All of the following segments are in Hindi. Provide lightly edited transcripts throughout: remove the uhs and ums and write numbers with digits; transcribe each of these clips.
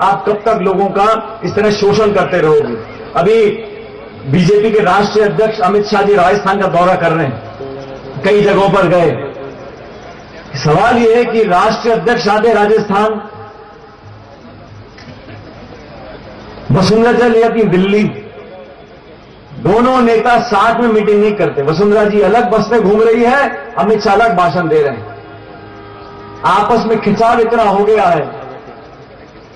आप कब तक लोगों का इस तरह शोषण करते रहोगे? अभी बीजेपी के राष्ट्रीय अध्यक्ष अमित शाह जी राजस्थान का दौरा कर रहे हैं, कई जगहों पर गए। सवाल यह है कि राष्ट्रीय अध्यक्ष आते राजस्थान, वसुंधरा चली जाती दिल्ली, दोनों नेता साथ में मीटिंग नहीं करते। वसुंधरा जी अलग बस में घूम रही है, अमित शाह अलग भाषण दे रहे हैं। आपस में खिंचाव इतना हो गया है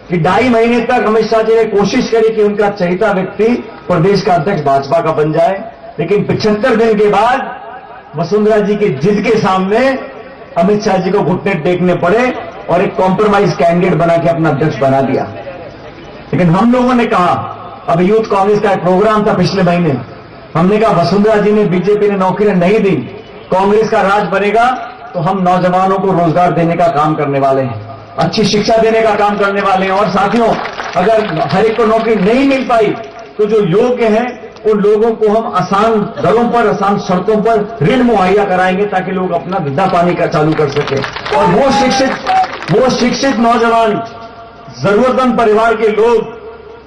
कि 2.5 महीने तक अमित शाह जी ने कोशिश करी कि उनका चहेता व्यक्ति प्रदेश का अध्यक्ष भाजपा का बन जाए, लेकिन 75 दिन के बाद वसुंधरा जी की जिद के सामने अमित शाह जी को घुटने टेकने पड़े और एक कॉम्प्रोमाइज कैंडिडेट बना के अपना अध्यक्ष बना दिया। लेकिन हम लोगों ने कहा, अब यूथ कांग्रेस का एक प्रोग्राम था पिछले महीने, हमने कहा वसुंधरा जी ने, बीजेपी ने नौकरी नहीं दी, कांग्रेस का राज बनेगा तो हम नौजवानों को रोजगार देने का काम करने वाले हैं, अच्छी शिक्षा देने का काम करने वाले हैं। और साथियों, अगर हर एक को नौकरी नहीं मिल पाई तो जो योग्य हैं उन लोगों को हम आसान दरों पर, आसान शर्तों पर ऋण मुहैया कराएंगे ताकि लोग अपना धंधा पानी का चालू कर सके। और वो शिक्षित नौजवान, जरूरतमंद परिवार के लोग,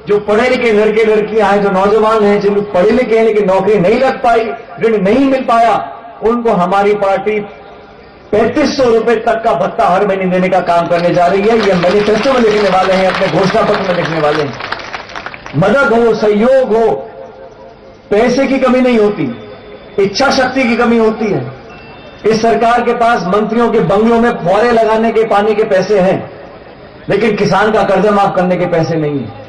जो पढ़े लिखे घर के लड़कियां हैं, जो नौजवान हैं, जिन पढ़े लिखे हैं लेकिन नौकरी नहीं लग पाई, ऋण नहीं मिल पाया, उनको हमारी पार्टी 3500 रुपए तक का भत्ता हर महीने देने का काम करने जा रही है। ये मैनिफेस्टो में लिखने वाले हैं, अपने घोषणा पत्र में लिखने वाले हैं। मदद हो, सहयोग हो, पैसे की कमी नहीं होती, इच्छा शक्ति की कमी होती है। इस सरकार के पास मंत्रियों के बंगलों में फौरे लगाने के पानी के पैसे हैं, लेकिन किसान का कर्जा माफ करने के पैसे नहीं है।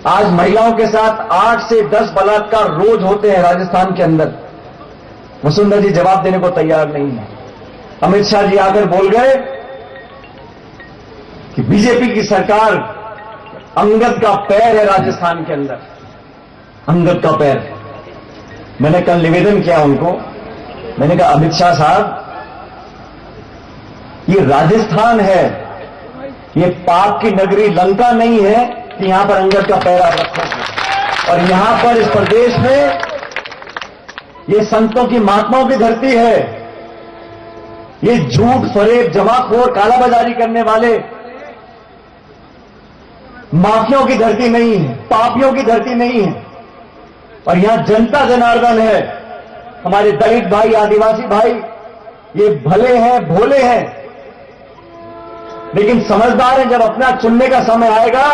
आज महिलाओं के साथ 8 से 10 बलात्कार रोज होते हैं राजस्थान के अंदर। वसुंधरा जी जवाब देने को तैयार नहीं है। अमित शाह जी आकर बोल गए कि बीजेपी की सरकार अंगद का पैर है राजस्थान के अंदर, अंगद का पैर। मैंने कल निवेदन किया उनको, मैंने कहा अमित शाह साहब, ये राजस्थान है, ये पाप की नगरी लंका नहीं है कि यहां पर अंगद का पैर आप रखो। और यहां पर इस प्रदेश में ये संतों की, महात्माओं की धरती है। ये झूठ, फरेब, जमाखोर, कालाबाजारी करने वाले माफियों की धरती नहीं है, पापियों की धरती नहीं है। और यहां जनता जनार्दन है, हमारे दलित भाई, आदिवासी भाई, ये भले हैं, भोले हैं, लेकिन समझदार हैं। जब अपना चुनने का समय आएगा,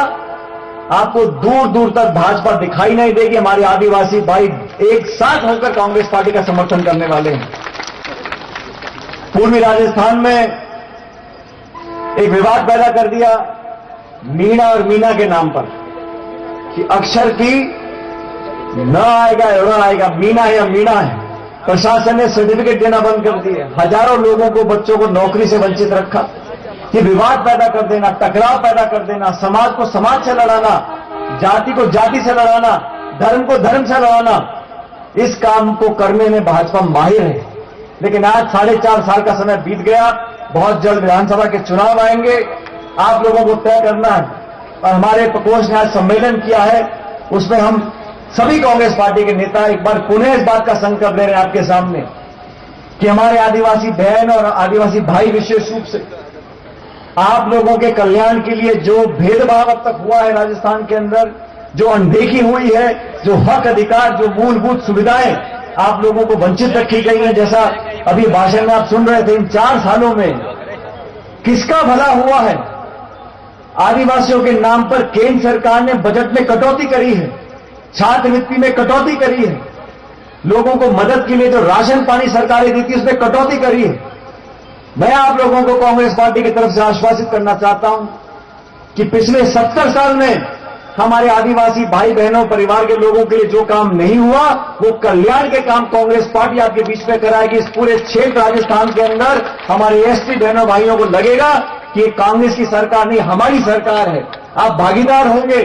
आपको दूर दूर तक भाजपा दिखाई नहीं देगी। हमारे आदिवासी भाई एक साथ होकर कांग्रेस पार्टी का समर्थन करने वाले हैं। पूर्वी राजस्थान में एक विवाद पैदा कर दिया मीणा और मीना के नाम पर, कि अक्षर की न आएगा या न आएगा, मीना है या मीणा है। प्रशासन ने सर्टिफिकेट देना बंद कर दिए, हजारों लोगों को, बच्चों को नौकरी से वंचित रखा। ये विवाद पैदा कर देना, टकराव पैदा कर देना, समाज को समाज से लड़ाना, जाति को जाति से लड़ाना, धर्म को धर्म से लड़ाना, इस काम को करने में भाजपा माहिर है। लेकिन आज 4.5 साल का समय बीत गया, बहुत जल्द विधानसभा के चुनाव आएंगे, आप लोगों को तय करना है। और हमारे प्रकोष्ठ ने आज सम्मेलन किया है, उसमें हम सभी कांग्रेस पार्टी के नेता एक बार पुनः इस बात का संकल्प ले रहे हैं आपके सामने कि हमारे आदिवासी बहन और आदिवासी भाई, विशेष रूप से आप लोगों के कल्याण के लिए जो भेदभाव अब तक हुआ है राजस्थान के अंदर, जो अनदेखी हुई है, जो हक अधिकार, जो मूलभूत सुविधाएं आप लोगों को वंचित रखी गई हैं, जैसा अभी भाषण में आप सुन रहे थे, इन 4 सालों में किसका भला हुआ है? आदिवासियों के नाम पर केंद्र सरकार ने बजट में कटौती करी है, छात्रवृत्ति में कटौती करी है, लोगों को मदद के लिए जो राशन पानी सरकारें देती है उसमें कटौती करी है। मैं आप लोगों को कांग्रेस पार्टी की तरफ से आश्वासित करना चाहता हूं कि पिछले 70 साल में हमारे आदिवासी भाई बहनों, परिवार के लोगों के लिए जो काम नहीं हुआ, वो कल्याण के काम कांग्रेस पार्टी आपके बीच में कराएगी। इस पूरे क्षेत्र राजस्थान के अंदर हमारे एसटी बहनों भाइयों को लगेगा कि ये कांग्रेस की सरकार नहीं, हमारी सरकार है। आप भागीदार होंगे,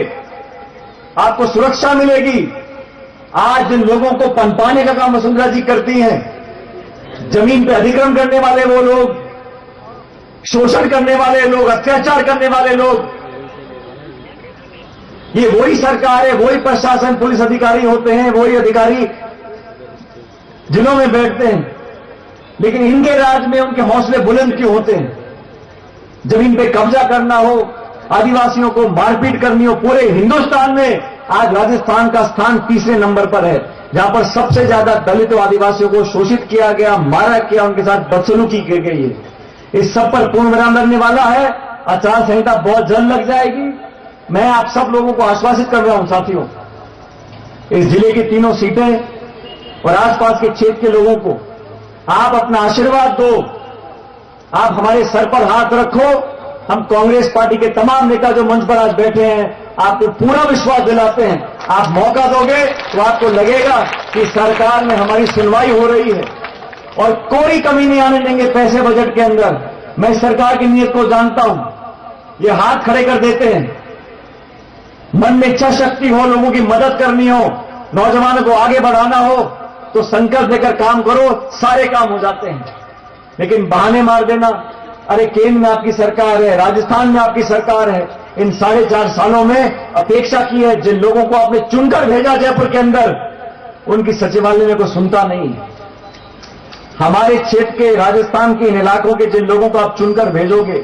आपको सुरक्षा मिलेगी। आज जिन लोगों को पनपाने का काम वसुंधरा जी करती हैं, जमीन पे अधिग्रहण करने वाले वो लोग, शोषण करने वाले लोग, अत्याचार करने वाले लोग, ये वही सरकार है, वही प्रशासन, पुलिस अधिकारी होते हैं, वही अधिकारी जिलों में बैठते हैं। लेकिन इनके राज में उनके हौसले बुलंद क्यों होते हैं? जमीन पे कब्जा करना हो, आदिवासियों को मारपीट करनी हो, पूरे हिंदुस्तान में आज राजस्थान का स्थान तीसरे नंबर पर है, जहां पर सबसे ज्यादा दलितों आदिवासियों को शोषित किया गया, मारा किया, उनके साथ बदसलूकी की गई है। इस सब पर पूर्ण विराम लगने वाला है। आचार संहिता बहुत जल्द लग जाएगी। मैं आप सब लोगों को आश्वासित कर रहा हूं साथियों, इस जिले की तीनों सीटें और आसपास के क्षेत्र के लोगों को आप अपना आशीर्वाद दो, आप हमारे सर पर हाथ रखो। हम कांग्रेस पार्टी के तमाम नेता जो मंच पर आज बैठे हैं, आपको पूरा विश्वास दिलाते हैं। आप मौका दोगे तो आपको लगेगा कि सरकार में हमारी सुनवाई हो रही है और कोई कमी नहीं आने देंगे पैसे बजट के अंदर। मैं सरकार की नीयत को जानता हूं, ये हाथ खड़े कर देते हैं, मन में इच्छा शक्ति हो, लोगों की मदद करनी हो, नौजवानों को आगे बढ़ाना हो तो संकल्प लेकर काम करो, सारे काम हो जाते हैं। लेकिन बहाने मार देना, अरे केंद्र में आपकी सरकार है, राजस्थान में आपकी सरकार है, इन 4.5 सालों में अपेक्षा की है, जिन लोगों को आपने चुनकर भेजा जयपुर के अंदर, उनकी सचिवालय में कोई सुनता नहीं। हमारे क्षेत्र के, राजस्थान के इन इलाकों के जिन लोगों को आप चुनकर भेजोगे,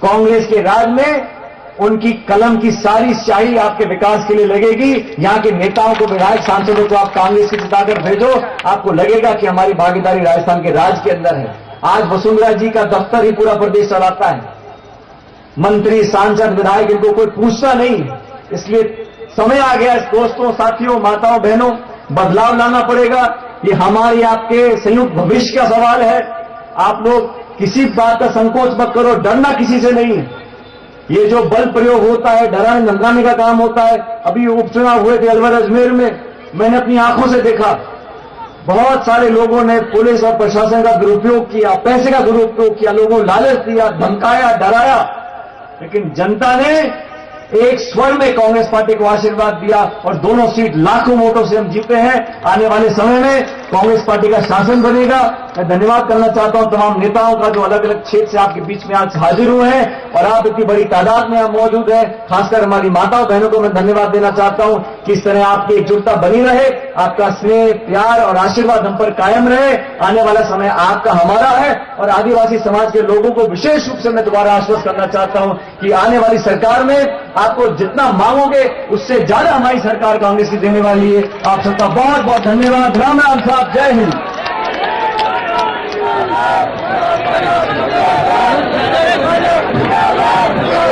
कांग्रेस के राज में उनकी कलम की सारी स्याही आपके विकास के लिए लगेगी। यहां के नेताओं को, विधायक सांसदों को आप कांग्रेस की जिताकर भेजो, आपको लगेगा कि हमारी भागीदारी राजस्थान के राज के अंदर है। आज वसुंधरा जी का दफ्तर ही पूरा प्रदेश चलाता है, मंत्री, सांसद, विधायक, इनको कोई पूछता नहीं। इसलिए समय आ गया दोस्तों, साथियों, माताओं, बहनों, बदलाव लाना पड़ेगा। ये हमारे आपके संयुक्त भविष्य का सवाल है। आप लोग किसी बात का संकोच मत करो, डरना किसी से नहीं है। ये जो बल प्रयोग होता है, डराने धमकाने का काम होता है। अभी उपचुनाव हुए थे अलवर अजमेर में, मैंने अपनी आंखों से देखा, बहुत सारे लोगों ने पुलिस और प्रशासन का दुरुपयोग किया, पैसे का दुरुपयोग किया, लोगों को लालच दिया, धमकाया, डराया, लेकिन जनता ने एक स्वर में कांग्रेस पार्टी को आशीर्वाद दिया और दोनों सीट लाखों वोटों से हम जीते हैं। आने वाले समय में कांग्रेस पार्टी का शासन बनेगा। मैं धन्यवाद करना चाहता हूं तमाम नेताओं का जो अलग अलग क्षेत्र से आपके बीच में आज हाजिर हुए हैं और आप इतनी बड़ी तादाद में यहां मौजूद हैं। खासकर हमारी माताओं बहनों को मैं धन्यवाद देना चाहता हूं कि इस तरह आपकी एकजुटता बनी रहे, आपका स्नेह, प्यार और आशीर्वाद हम पर कायम रहे। आने वाला समय आपका, हमारा है और आदिवासी समाज के लोगों को विशेष रूप से मैं दोबारा आश्वस्त करना चाहता हूं कि आने वाली सरकार में आपको जितना मांगोगे उससे ज्यादा हमारी सरकार कांग्रेस की देने वाली है। आप सबका बहुत बहुत धन्यवाद। राम राम साहब, जय हिंद। जिंदाबाद